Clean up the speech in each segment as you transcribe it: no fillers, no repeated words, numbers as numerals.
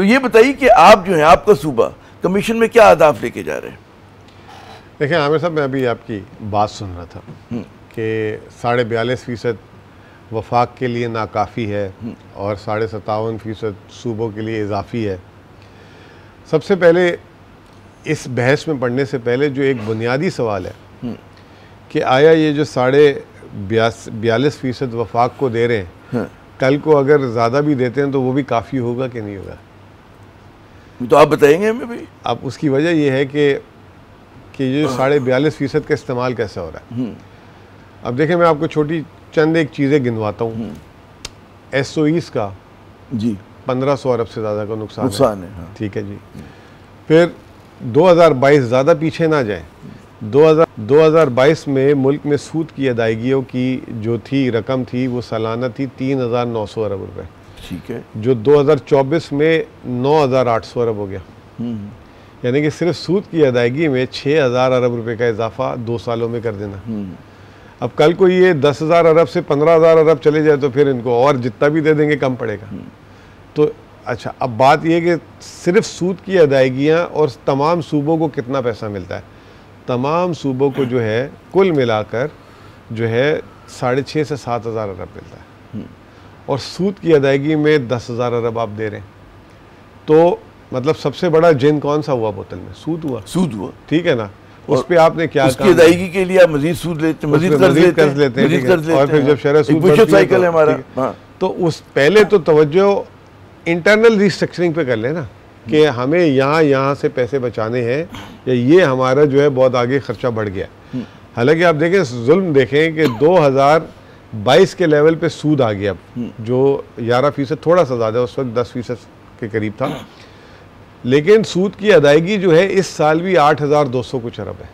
तो ये बताइए कि आप जो है, आपका सूबा कमीशन में क्या अहदाफ लेके जा रहे हैं? देखिए आमिर साहब, मैं अभी आपकी बात सुन रहा था कि 42.5% वफाक के लिए नाकाफ़ी है और 57.5% सूबों के लिए इजाफी है। सबसे पहले इस बहस में पढ़ने से पहले जो एक बुनियादी सवाल है कि आया ये जो 42% वफाक को दे रहे हैं, कल को अगर ज़्यादा भी देते हैं तो वो भी काफ़ी होगा कि नहीं होगा? तो आप बताएंगे हमें भाई। अब उसकी वजह यह है कि ये 42.5% का इस्तेमाल कैसा हो रहा है। अब देखें, मैं आपको छोटी चंद एक चीज़ें गिनवाता हूँ। SOEs का जी 1500 अरब से ज़्यादा का नुकसान है। हाँ। ठीक है जी। फिर 2022, ज़्यादा पीछे ना जाए, 2022 में मुल्क में सूद की अदायगियों की जो थी रकम थी वो सालाना थी 3,900 अरब रुपए। ठीक है। जो 2024 में 9,800 अरब हो गया। यानी कि सिर्फ सूद की अदायगी में 6,000 अरब रुपए का इजाफा 2 सालों में कर देना। अब कल को ये 10,000 अरब से 15,000 अरब चले जाए तो फिर इनको और जितना भी दे देंगे कम पड़ेगा। तो अच्छा, अब बात यह कि सिर्फ सूद की अदायगियाँ और तमाम सूबों को कितना पैसा मिलता है? तमाम सूबों को जो है कुल मिलाकर जो है 6,500 से 7,000 अरब मिलता है और सूद की अदायगी में 10,000 अरब आप दे रहे हैं। तो मतलब सबसे बड़ा जिन कौन सा हुआ बोतल में? सूद हुआ। ठीक है ना। उस पे आपने क्या उसकी अदायगी के लिए आप मजीद सूद लेते हैं, मजीद कर्ज लेते हैं और फिर जब शरह सूद साइकिल है हमारा। तो उस पहले तो तवज्जो इंटरनल रिस्ट्रक्चरिंग पे कर लेना कि हमें यहाँ से पैसे बचाने हैं या ये हमारा जो है बहुत आगे खर्चा बढ़ गया। हालांकि आप देखें, जुल्म देखें कि 2022 के लेवल पे सूद आ गया, जो 11%, थोड़ा सा ज़्यादा, उस वक्त 10% के करीब था। लेकिन सूद की अदायगी जो है इस साल भी 8,200 कुछ अरब है।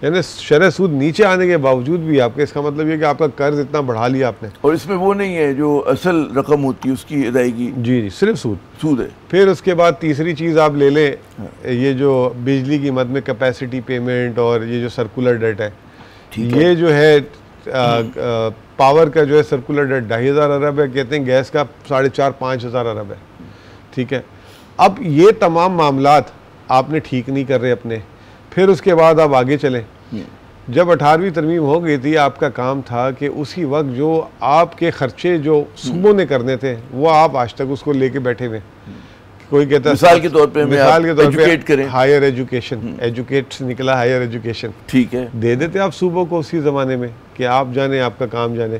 यानी शरह सूद नीचे आने के बावजूद भी आपके, इसका मतलब ये कि आपका कर्ज इतना बढ़ा लिया आपने। और इसमें वो नहीं है जो असल रकम होती है उसकी अदायगी। जी, सिर्फ सूद है। फिर उसके बाद तीसरी चीज़ आप ले लें, ये जो बिजली की मद में कैपेसिटी पेमेंट और ये जो सर्कुलर डेट है, ये जो है पावर का जो है सर्कुलर डेट 2,500 अरब है, कहते हैं गैस का 4,500-5,000 अरब है। ठीक है। अब ये तमाम मामलात आपने ठीक नहीं कर रहे अपने। फिर उसके बाद आप आगे चलें, जब 18वीं तरमीम हो गई थी, आपका काम था कि उसी वक्त जो आपके खर्चे जो सूबों ने करने थे वो आप आज तक उसको लेके बैठे हुए। कोई कहता है मिसाल के तौर पे हायर एजुकेशन, एजुकेट से निकला हायर एजुकेशन, ठीक है, दे देते आप सूबों को उसी ज़माने में कि आप जाने, आपका काम जाने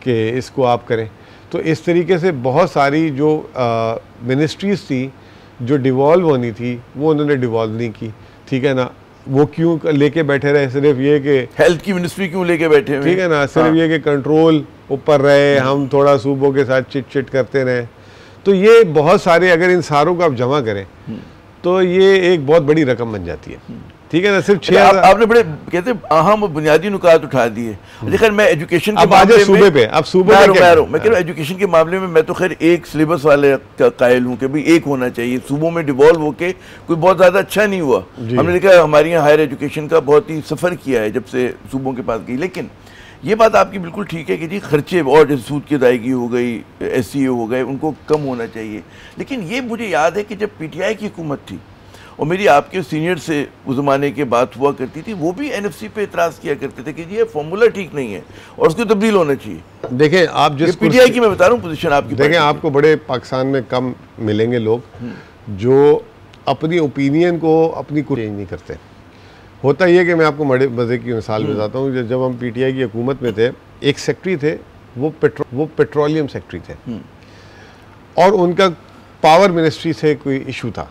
कि इसको आप करें। तो इस तरीके से बहुत सारी जो मिनिस्ट्रीज़ थी जो डिवॉल्व होनी थी वो उन्होंने डिवॉल्व नहीं की। ठीक है ना। वो क्यों लेके बैठे रहे? सिर्फ ये कि हेल्थ की मिनिस्ट्री क्यों लेके बैठे हुए? ठीक है ना। सिर्फ ये कि कंट्रोल ऊपर रहे, हम थोड़ा सूबों के साथ चिट करते रहे। तो ये बहुत सारे, अगर इन सारों को आप जमा करें तो ये एक बहुत बड़ी रकम बन जाती है। ठीक है ना। सिर्फ 6,000 आपने बड़े कहते हैं अहम बुनियादी नुकात उठा दिए। लेकिन मैं एजुकेशन के मामले में सूबे पे, अब सूबे मैं कह रहा हूँ एजुकेशन के मामले में मैं तो खैर एक सिलेबस वाले का कायल हूँ कि भाई एक होना चाहिए। सूबों में डिवॉल्व होके कोई बहुत ज़्यादा अच्छा नहीं हुआ। हमने देखा हमारे यहाँ हायर एजुकेशन का बहुत ही सफ़र किया है जब से सूबों के पास गई। लेकिन ये बात आपकी बिल्कुल ठीक है कि जी खर्चे और जैसे सूद की अदायगी हो गई, SCA हो गए, उनको कम होना चाहिए। लेकिन ये मुझे याद है कि जब PTI की हुकूमत थी और मेरी आपके सीनियर से उस ज़माने की बात हुआ करती थी, वो भी NFC पे इतराज़ किया करते थे कि ये फॉर्मूला ठीक नहीं है और उसको तब्दील होना चाहिए। देखें, आप जिस PTI की मैं बता रहा हूँ पोजीशन आपकी, देखें आपको बड़े पाकिस्तान में कम मिलेंगे लोग जो अपनी ओपिनियन को अपनी को चेंज नहीं करते। होता ही है कि मैं आपको बड़े मज़े की मिसाल बताता हूँ। जब हम PTI की हुकूमत में थे, एक सेक्रेटरी थे, वो पेट्रोलियम सेक्रेटरी थे और उनका पावर मिनिस्ट्री से कोई इशू था।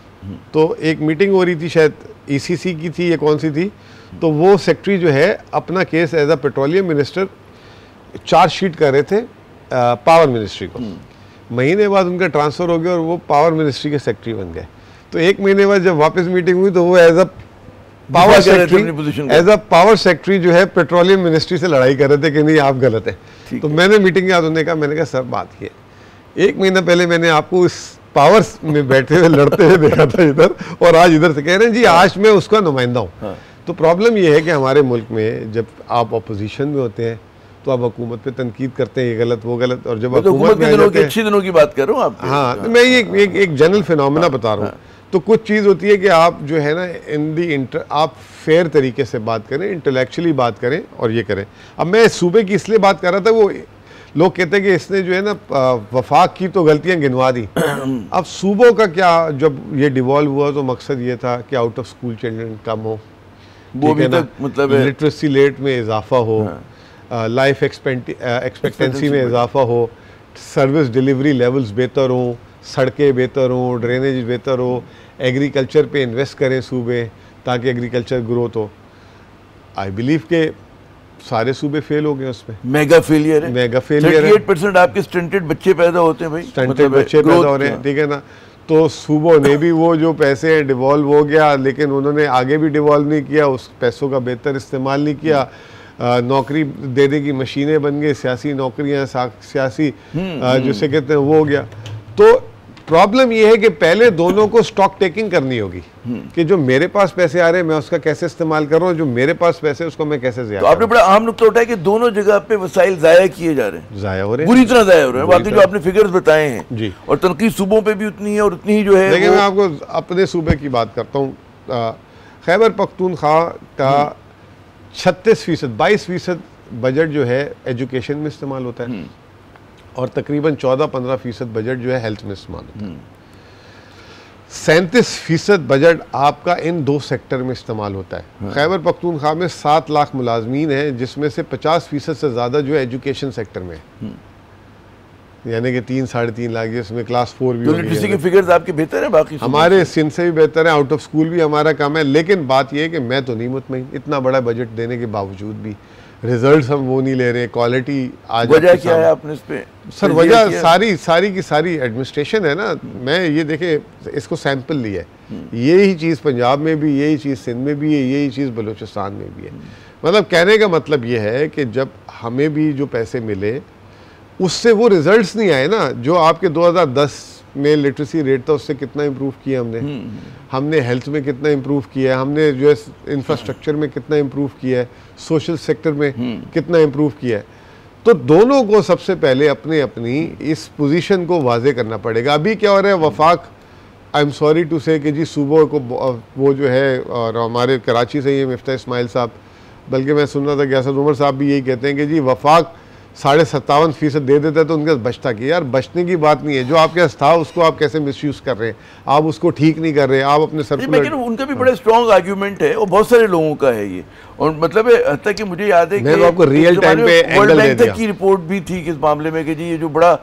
तो एक मीटिंग हो रही थी, शायद ECC की थी या कौन सी थी, तो वो सेक्रेटरी जो है अपना case as a petroleum minister chargesheet कर रहे थे पावर मिनिस्ट्री को। महीने बाद उनका ट्रांसफ़र हो गया और वो पावर मिनिस्ट्री के सेक्रेटरी बन गए। तो एक महीने बाद जब वापस मीटिंग हुई तो वो एज अ पावर सेक्रेटरी जो है पेट्रोलियम मिनिस्ट्री से लड़ाई कर रहे थे कि नहीं आप गलत है। तो मैंने मीटिंग याद होने का, मैंने कहा सर बात ये, एक महीना पहले मैंने आपको इस पावर में बैठे हुए लड़ते हुए देखा था इधर, और आज इधर से कह रहे हैं जी आज मैं उसका नुमाइंदा हूँ। तो प्रॉब्लम ये है कि हमारे मुल्क में जब आप अपोजिशन में होते हैं तो आप हुकूमत पे तनकीद करते हैं, ये गलत वो गलत, और जब हुकूमत के दिनों की अच्छी दिनों की बात कर रहा हूँ आप। हाँ, तो मैं ये एक जनरल फिनोमेना बता रहा हूँ। तो कुछ चीज़ होती है कि आप जो है ना आप फेयर तरीके से बात करें, इंटेलेक्चुअली बात करें और ये करें। अब मैं सूबे की इसलिए बात कर रहा था, वो लोग कहते हैं कि इसने जो है ना वफाक की तो गलतियां गिनवा दी। अब सूबों का क्या, जब ये डिवॉल्व हुआ तो मकसद ये था कि आउट ऑफ स्कूल चिल्ड्रन कम हो, वो भी तक मतलब लिटरेसी रेट में इजाफा हो, लाइफ एक्सपेक्टेंसी में इजाफा हो, सर्विस डिलीवरी लेवल्स बेहतर हों, सड़कें बेहतर हों, ड्रेनेज बेहतर हो, एग्रीकल्चर पे इन्वेस्ट करें सूबे ताकि एग्रीकल्चर ग्रोथ हो। आई बिलीव के सारे सूबे फेल हो गए उसमें। मेगा फेलियर है, मेगा फेलियर है। 38% आपके स्टंटेड बच्चे पैदा होते हैं भाई, स्टंटेड बच्चे पैदा हो रहे हैं, ठीक है ना। तो सूबों ने भी वो जो पैसे हैं डिवॉल्व हो गया, लेकिन उन्होंने आगे भी डिवॉल्व नहीं किया, उस पैसों का बेहतर इस्तेमाल नहीं किया। नौकरी देने की मशीनें बन गई, सियासी नौकरियां, सियासी जिसे कहते हैं वो हो गया। तो प्रॉब्लम ये है कि पहले दोनों को स्टॉक टेकिंग करनी होगी कि जो मेरे पास पैसे आ रहे हैं मैं उसका कैसे इस्तेमाल कर रहा हूँ, जो मेरे पास पैसे उसको मैं कैसे ज़ाया। तो आपने बड़ा अहम नुकता उठाया कि दोनों जगह पे वसाइल ज़ाया किए जा रहे हैं, ज़ाया हो रहे हैं, बुरी तरह ज़ाया हो रहे हैं। बाकी जो आपने फिगर्स बताए हैं जी, और तनकीद सूबों पे भी उतनी है और उतनी ही जो है। देखिए मैं आपको अपने सूबे की बात करता हूँ। खैबर पख्तूनख्वा का 36%, 22% बजट जो है एजुकेशन में इस्तेमाल होता है और तकरीबन 14-15% बजट जो है हेल्थ में इस्तेमाल होता है। 37% बजट आपका इन दो सेक्टर में इस्तेमाल होता है। खैबर पख्तूनख्वा में 7 लाख मुलाजमीन हैं, जिसमें से 50% से ज़्यादा जो है एजुकेशन सेक्टर में है, यानी कि 3-3.5 लाख, जिसमें क्लास 4 भी। तो लिटरेसी के फिगर्स आपके बेहतर है, बाकी हमारे सिंध से भी बेहतर है, आउट ऑफ स्कूल भी हमारा कम है। लेकिन बात यह है कि मैं तो नहीं मुतमईन, इतना बड़ा बजट देने के बावजूद भी रिजल्ट्स हम वो नहीं ले रहे, क्वालिटी आज। वजह क्या है आपने इस पे? सर वजह सारी की सारी एडमिनिस्ट्रेशन है ना। मैं ये देखे इसको सैंपल लिया है, यही चीज़ पंजाब में भी, यही चीज़ सिंध में भी है, यही चीज़ बलूचिस्तान में भी है। मतलब कहने का मतलब ये है कि जब हमें भी जो पैसे मिले उससे वो रिजल्ट्स नहीं आए ना। जो आपके 2010 में लिटरेसी रेट था उससे कितना इम्प्रूव किया हमने हेल्थ में कितना इम्प्रूव किया है, हमने जो है इंफ्रास्ट्रक्चर में कितना इम्प्रूव किया है, सोशल सेक्टर में कितना इम्प्रूव किया है। तो दोनों को सबसे पहले अपनी इस पोजीशन को वाजे करना पड़ेगा। अभी क्या हो रहा है, वफाक, आई एम सॉरी टू से कि जी सूबों को वो जो है, और हमारे कराची से ये मिफ्ता इस्माइल साहब, बल्कि मैं सुन रहा था कि असद उमर साहब भी यही कहते हैं कि जी वफाक 57.5% दे देता है तो उनके पास बचता कि यार बचने की बात नहीं है, जो आपके पास था उसको आप कैसे मिसयूज कर रहे हैं, आप उसको ठीक नहीं कर रहे हैं, आप अपने सर्कुलर। उनका भी बड़ा स्ट्रॉन्ग आर्ग्यूमेंट है और बहुत सारे लोगों का है ये। और मतलब हत्ता कि मुझे याद है कि आपको रियल टाइम पे वर्ल्ड बैंक तक की रिपोर्ट भी थी इस मामले में कि जी ये जो बड़ा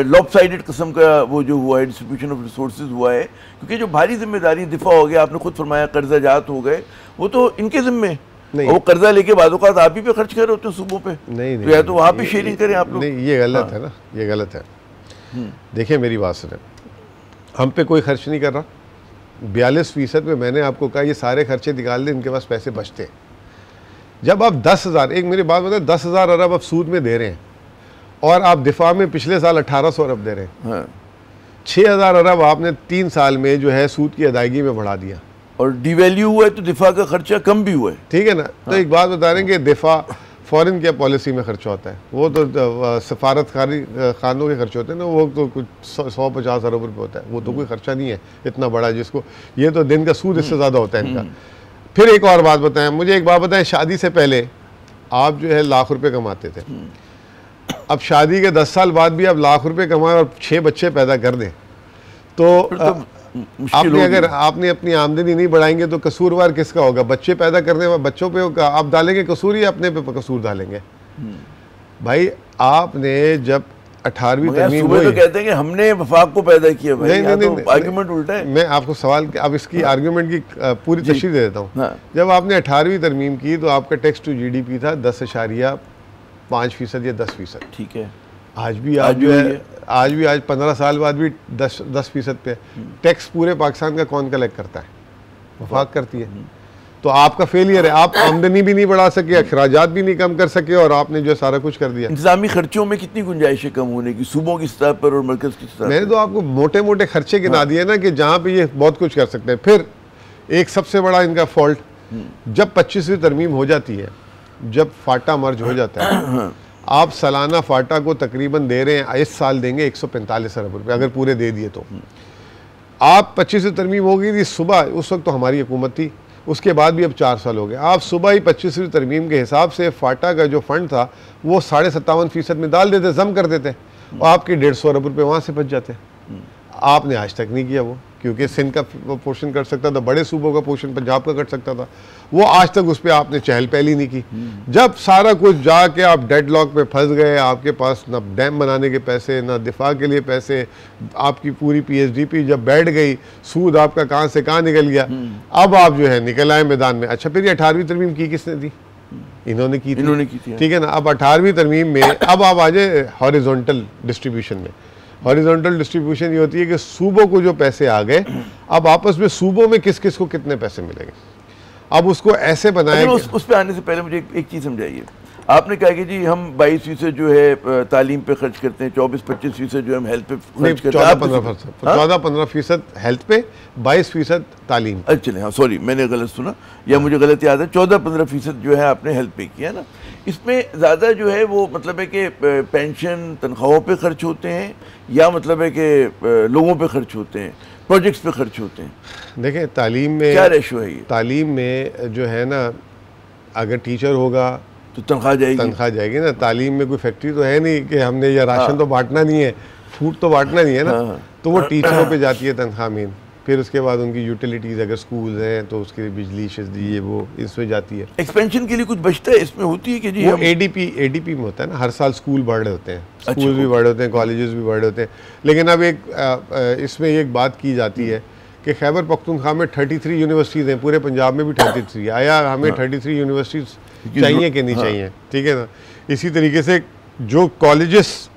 लॉपसाइडेड किस्म का वो जो हुआ है, डिस्ट्रीब्यूशन ऑफ रिसोर्सेज हुआ है, क्योंकि जो भारी जिम्मेदारी दिफा हो गया, आपने खुद फरमाया कर्जा जात हो गए, वो तो इनके जिम्मे। वो कर्जा लेके बादों का आप ही पे खर्च कर रहे होते हैं सूबों पे। नहीं, तो या तो वहाँ पे शेयरिंग करें आप लोग। नहीं, ये गलत है ना, ये गलत है। देखिए मेरी बात सुने, हम पे कोई खर्च नहीं कर रहा। 42% में मैंने आपको कहा ये सारे खर्चे निकाल दें, इनके पास पैसे बचते हैं। जब आप 10,000, एक मेरी बात बताए, 10,000 अरब आप सूद में दे रहे हैं और आप दिफा में पिछले साल 1800 अरब दे रहे हैं। 6,000 अरब आपने 3 साल में जो है सूद की अदायगी में बढ़ा दिया और डिवैल्यू हुआ है तो दिफा का खर्चा कम भी हुआ है, ठीक है ना। तो एक बात बता रहे हैं कि दिफा फॉरेन क्या पॉलिसी में खर्चा होता है, वो तो सफारत खानों के खर्चे होते हैं ना, वो तो कुछ 100-50 अरब रुपये होता है, वो तो कोई खर्चा नहीं है इतना बड़ा जिसको, ये तो दिन का सूद इससे ज़्यादा होता है इनका। फिर एक और बात बताएं, मुझे एक बात बताएं, शादी से पहले आप जो है लाख रुपये कमाते थे, अब शादी के 10 साल बाद भी आप लाख रुपये कमाएं और 6 बच्चे पैदा कर दें तो आपने अगर आपने अपनी आमदनी नहीं बढ़ाएंगे तो कसूरवार किसका होगा? बच्चे पैदा करने वाले बच्चों पे होगा, आप डालेंगे कसूर या अपने पे कसूर डालेंगे? भाई आपने जब 18वीं तरमीम हुई, तो कहते हैं कि हमने वफाक को पैदा किया। भाई नहीं, आर्गुमेंट उल्टा है। मैं आपको सवाल, अब इसकी आर्गुमेंट की पूरी तशरीह दे देता हूँ। जब आपने 18वीं तरमीम की तो आपका टैक्स टू GDP था 10.5% या 10%, ठीक है। आज भी 15 साल बाद भी 10% पे टैक्स पूरे पाकिस्तान का कौन कलेक्ट करता है? वफाक करती है। तो आपका फेलियर है, आप आमदनी भी नहीं बढ़ा सके, अखराजात भी नहीं कम कर सके और आपने जो सारा कुछ कर दिया। इंतजामी खर्चों में कितनी गुंजाइश है कम होने की, सूबों की सतह पर और मरकज की सतह? मैंने तो आपको मोटे मोटे खर्चे गिना दिए ना कि जहाँ पे ये बहुत कुछ कर सकते हैं। फिर एक सबसे बड़ा इनका फॉल्ट, जब 25वीं तरमीम हो जाती है जब फाटा मर्ज हो जाता है, आप सालाना फाटा को तकरीबन दे रहे हैं, इस साल देंगे 145 अरब रुपये, अगर पूरे दे दिए तो। आप 25वीं तरमीम हो गई थी सुबह, उस वक्त तो हमारी हुकूमत थी, उसके बाद भी अब 4 साल हो गए। आप सुबह ही 25वीं तरमीम के हिसाब से फाटा का जो फंड था वो 57.5% में डाल देते, जम कर देते, और आपके 150 अरब रुपये वहाँ से बच जाते। आपने आज तक नहीं किया वो, क्योंकि सिंध का पोर्शन कर सकता था, बड़े सूबों का पोर्शन पंजाब का कर सकता था, वो आज तक उस पर आपने चहल पहल ही नहीं की। जब सारा कुछ जाके आप डेडलॉक में फंस गए, आपके पास ना डैम बनाने के पैसे, ना दिफा के लिए पैसे, आपकी पूरी PSDP जब बैठ गई, सूद आपका कहाँ से कहाँ निकल गया, अब आप जो है निकल आए मैदान में। अच्छा, फिर ये 18वीं तरमीम की किसने दी? इन्होंने की थी, ठीक है ना। अब 18वीं तरमीम में अब आप आ जाए हॉरिजॉन्टल डिस्ट्रीब्यूशन में। हॉरिजॉन्टल डिस्ट्रीब्यूशन ये होती है कि सूबों को जो पैसे आ गए, अब आपस में सूबों में किस किस को कितने पैसे मिलेंगे, अब उसको ऐसे बनाया। उस पे आने से पहले मुझे एक चीज़ समझाइए। आपने कहा कि जी हम 22% जो है तालीम पे खर्च करते हैं, 24-25% जो हम हेल्थ पे खर्च करते हैं, 14-15% हेल्थ पे, 22% तालीम। चले, हाँ सॉरी, मैंने गलत सुना या मुझे गलत याद है। 14-15% जो है आपने हेल्थ पे किया ना। इसमें ज़्यादा जो है वो मतलब है कि पेंशन तनख्वाहों पे खर्च होते हैं, या मतलब है कि लोगों पे खर्च होते हैं, प्रोजेक्ट्स पे खर्च होते हैं? देखें, तालीम में क्या रेशो है ये? तालीम में जो है ना, अगर टीचर होगा तो तनख्वाह जाएगी ना। तालीम में कोई फैक्ट्री तो है नहीं कि हमने ये राशन तो बांटना नहीं है, फूड तो बांटना नहीं है ना। तो वो टीचरों पे जाती है तनख्वाह मेन, फिर उसके बाद उनकी यूटिलिटीज़, अगर स्कूल हैं तो उसके लिए बिजली शिजली ये वो इसमें जाती है। एक्सपेंशन के लिए कुछ बचता है इसमें? होती है कि जी वो ADP में होता है ना, हर साल स्कूल बढ़ रहे होते हैं, स्कूल भी बढ़ रहे होते हैं, कॉलेजेस भी बढ़ रहे होते हैं। लेकिन अब इसमें एक बात की जाती है कि खैबर पख्तूनख्वा में 33 यूनिवर्सिटीज़ हैं, पूरे पंजाब में भी 33। आया हमें 33 यूनिवर्सिटीज़ चाहिए कि नहीं चाहिए? ठीक है ना। इसी तरीके से जो कॉलेजेस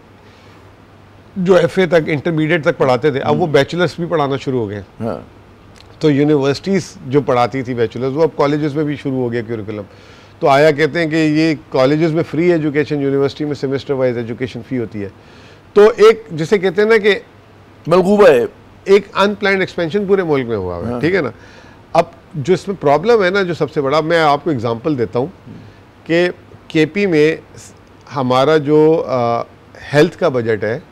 जो FA तक, इंटरमीडिएट तक पढ़ाते थे, अब वो बैचलर्स भी पढ़ाना शुरू हो गए। तो यूनिवर्सिटीज़ जो पढ़ाती थी बैचलर्स, वो अब कॉलेजेस में भी शुरू हो गया करिकुलम। तो आया कहते हैं कि ये कॉलेजेस में फ्री एजुकेशन, यूनिवर्सिटी में सेमेस्टर वाइज एजुकेशन फ़ी होती है। तो एक जिसे कहते हैं ना कि मलगूबा है, एक अनप्लान्ड एक्सपेंशन पूरे मुल्क में हुआ है। ठीक है ना। अब जो इसमें प्रॉब्लम है ना, जो सबसे बड़ा, मैं आपको एग्जांपल देता हूँ कि KP में हमारा जो हेल्थ का बजट है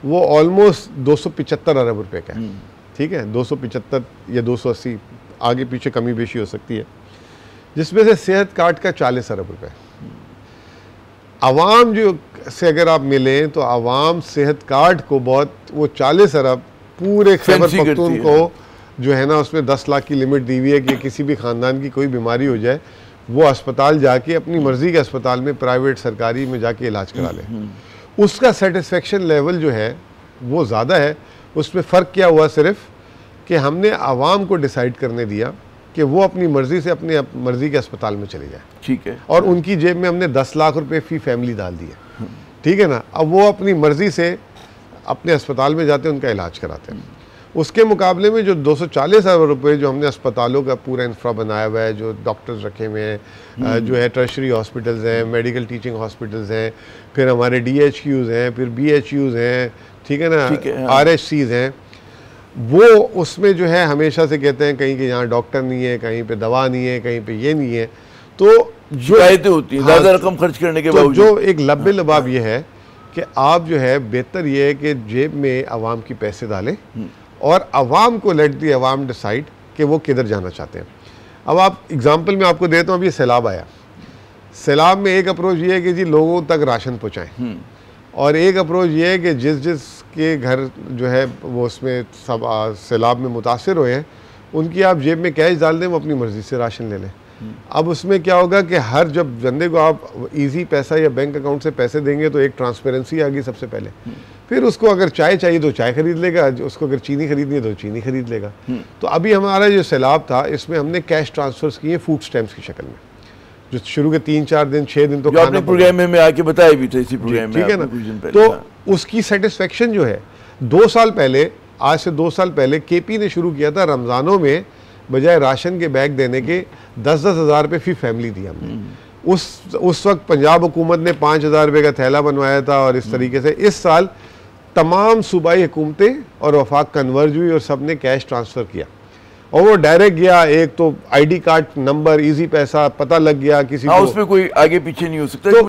वो ऑलमोस्ट 275 अरब रुपए का है। ठीक है, 275 या 280, आगे पीछे कमी बेशी हो सकती है, जिसमें से सेहत कार्ड का 40 अरब रुपए। आवाम जो से अगर आप मिलें तो आवाम सेहत कार्ड को बहुत, वो 40 अरब पूरे खैबर पख्तून को जो है ना, उसमें 10 लाख की लिमिट दी हुई है कि किसी भी ख़ानदान की कोई बीमारी हो जाए, वो अस्पताल जाके अपनी मर्ज़ी के अस्पताल में, प्राइवेट सरकारी में जाके इलाज करा ले। उसका सेटिस्फेक्शन लेवल जो है वो ज़्यादा है। उसमें फ़र्क क्या हुआ, सिर्फ कि हमने आवाम को डिसाइड करने दिया कि वो अपनी मर्ज़ी से अपने मर्ज़ी के अस्पताल में चले जाए। ठीक है, और उनकी जेब में हमने 10 लाख रुपए फ़ी फैमिली डाल दी है। ठीक है ना। अब वो अपनी मर्ज़ी से अपने अस्पताल में जाते हैं, उनका इलाज कराते हैं। उसके मुकाबले में जो 240 अरब रुपये जो हमने अस्पतालों का पूरा इंफ्रा बनाया हुआ है, जो डॉक्टर्स रखे हुए हैं, जो है टर्शरी हॉस्पिटल्स हैं, मेडिकल टीचिंग हॉस्पिटल्स हैं, फिर हमारे DHQs हैं, फिर BHUs हैं, ठीक है ना, RHCs हैं, वो उसमें जो है हमेशा से कहते हैं कहीं कि यहाँ डॉक्टर नहीं है, कहीं पे दवा नहीं है, कहीं पे ये नहीं है। तो जो आयतें होती हैं ज़्यादा रकम खर्च करने के बावजूद, जो एक लब्बे लबाब ये है कि आप जो है बेहतर ये है कि जेब में आवाम की पैसे डालें और आवाम को लेट दी आवाम डिसाइड कि वो किधर जाना चाहते हैं। अब आप एग्जांपल में आपको देता हूँ, अभी सैलाब आया, सैलाब में एक अप्रोच ये है कि जी लोगों तक राशन पहुँचाएँ, और एक अप्रोच ये है कि जिस के घर जो है वो उसमें सब सैलाब में मुतासिर हुए हैं, उनकी आप जेब में कैश डाल दें, वो अपनी मर्ज़ी से राशन ले लें। अब उसमें क्या होगा कि हर जब बंदे को आप इजी पैसा या बैंक अकाउंट से पैसे देंगे तो एक ट्रांसपेरेंसी आ गई सबसे पहले। फिर उसको अगर चाय चाहिए तो चाय खरीद लेगा, उसको अगर चीनी खरीदनी है तो चीनी खरीद लेगा। तो अभी हमारा जो सैलाब था, इसमें हमने कैश ट्रांसफर्स किए फूड स्टैम्प्स की शक्ल में, जो शुरू के 3-4 दिन 6 दिन तो आपने प्रोग्राम में आके बताया भी था, इसी प्रोग्राम में, ठीक है ना। तो उसकी सेटिस्फेक्शन जो है 2 साल पहले, आज से 2 साल पहले KP ने शुरू किया था, रमज़ानों में बजाय राशन के बैग देने के 10-10 हज़ार रुपये फी फैमिली दी हमने। उस वक्त पंजाब हुकूमत ने 5 हज़ार रुपये का थैला बनवाया था, और इस तरीके से इस साल तमाम सूबाई हुकूमतें और वफाक कन्वर्ज हुई और सब ने कैश ट्रांसफ़र किया। और वो डायरेक्ट गया, एक तो आईडी कार्ड नंबर, इजी पैसा पता लग गया किसी हाँ, को, उसमें कोई आगे पीछे नहीं हो सकता। तो